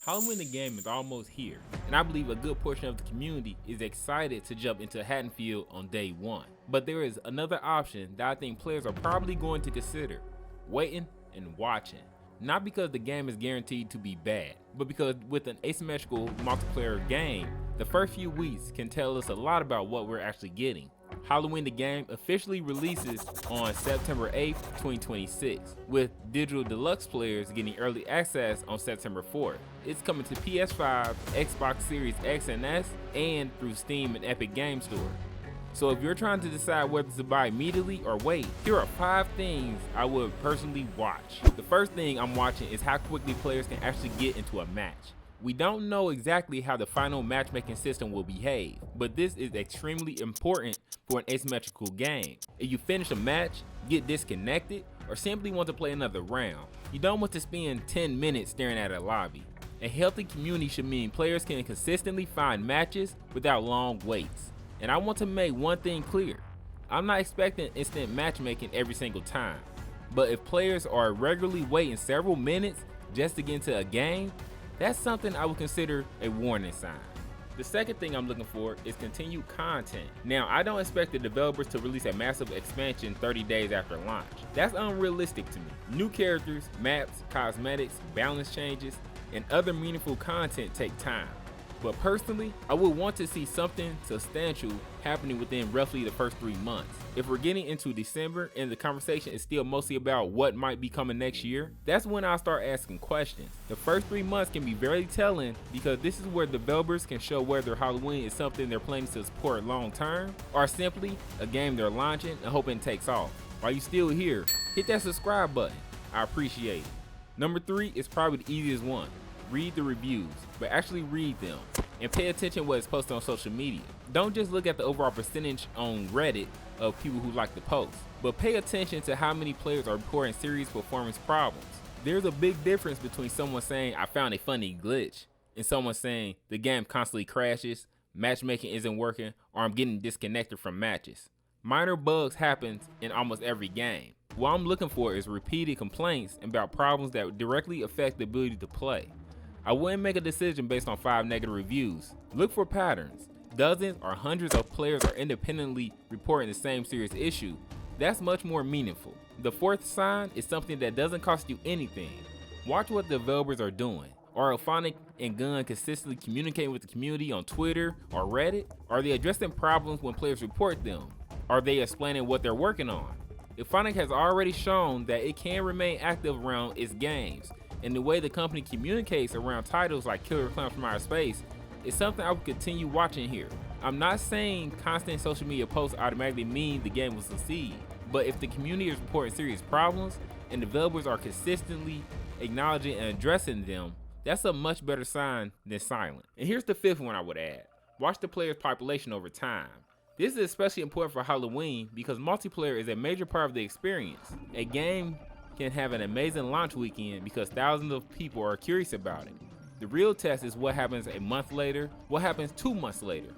Halloween the game is almost here, and I believe a good portion of the community is excited to jump into Haddonfield on day one. But there is another option that I think players are probably going to consider: waiting and watching. Not because the game is guaranteed to be bad, but because with an asymmetrical multiplayer game, the first few weeks can tell us a lot about what we're actually getting. Halloween the game officially releases on September 8th, 2026, with digital deluxe players getting early access on September 4th. It's coming to PS5, Xbox Series X and S, and through Steam and Epic Game Store. So if you're trying to decide whether to buy immediately or wait, here are 5 things I would personally watch. The first thing I'm watching is how quickly players can actually get into a match. We don't know exactly how the final matchmaking system will behave, but this is extremely important for an asymmetrical game. If you finish a match, get disconnected, or simply want to play another round, you don't want to spend 10 minutes staring at a lobby. A healthy community should mean players can consistently find matches without long waits. And I want to make one thing clear: I'm not expecting instant matchmaking every single time, but if players are regularly waiting several minutes just to get into a game, that's something I would consider a warning sign. The second thing I'm looking for is continued content. Now, I don't expect the developers to release a massive expansion 30 days after launch. That's unrealistic to me. New characters, maps, cosmetics, balance changes, and other meaningful content take time. But personally, I would want to see something substantial happening within roughly the first 3 months. If we're getting into December and the conversation is still mostly about what might be coming next year, that's when I'll start asking questions. The first 3 months can be very telling because this is where developers can show whether Halloween is something they're planning to support long term, or simply a game they're launching and hoping it takes off. While you're still here, hit that subscribe button. I appreciate it. Number 3 is probably the easiest one. Read the reviews, but actually read them and pay attention to what is posted on social media. Don't just look at the overall percentage on Reddit of people who like the post, but pay attention to how many players are reporting serious performance problems. There's a big difference between someone saying I found a funny glitch and someone saying the game constantly crashes, matchmaking isn't working, or I'm getting disconnected from matches. Minor bugs happen in almost every game. What I'm looking for is repeated complaints about problems that directly affect the ability to play. I wouldn't make a decision based on 5 negative reviews. Look for patterns. Dozens or hundreds of players are independently reporting the same serious issue. That's much more meaningful. The fourth sign is something that doesn't cost you anything. Watch what the developers are doing. Are Elphonic and Gun consistently communicating with the community on Twitter or Reddit? Are they addressing problems when players report them? Are they explaining what they're working on? Elphonic has already shown that it can remain active around its games, and the way the company communicates around titles like Killer Clowns from Outer Space is something I will continue watching here. I'm not saying constant social media posts automatically mean the game will succeed, but if the community is reporting serious problems and developers are consistently acknowledging and addressing them, that's a much better sign than silent. And here's the 5th one I would add: watch the player's population over time. This is especially important for Halloween because multiplayer is a major part of the experience. A game can have an amazing launch weekend because thousands of people are curious about it. The real test is what happens a month later, what happens 2 months later.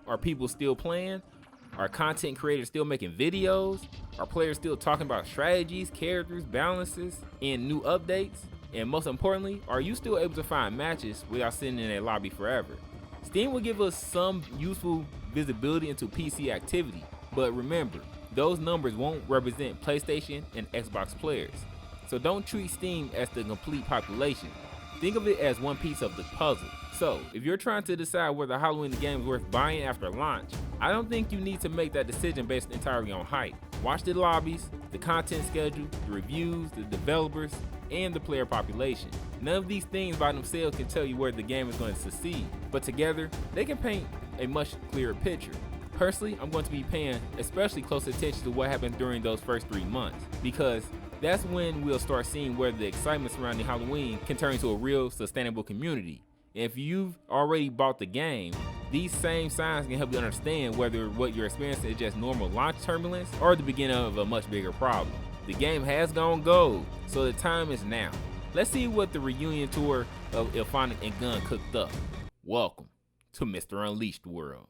Are people still playing? Are content creators still making videos? Are players still talking about strategies, characters, balances, and new updates? And most importantly, are you still able to find matches without sitting in a lobby forever? Steam will give us some useful visibility into PC activity, but remember, those numbers won't represent PlayStation and Xbox players. So don't treat Steam as the complete population. Think of it as one piece of the puzzle. So if you're trying to decide whether Halloween the game is worth buying after launch, I don't think you need to make that decision based entirely on hype. Watch the lobbies, the content schedule, the reviews, the developers, and the player population. None of these things by themselves can tell you where the game is going to succeed, but together they can paint a much clearer picture. Personally, I'm going to be paying especially close attention to what happens during those first 3 months, because that's when we'll start seeing whether the excitement surrounding Halloween can turn into a real sustainable community. And if you've already bought the game, these same signs can help you understand whether what you're experiencing is just normal launch turbulence or the beginning of a much bigger problem. The game has gone gold, so the time is now. Let's see what the reunion tour of Elphonic and Gun cooked up. Welcome to Mr. Unleashed World.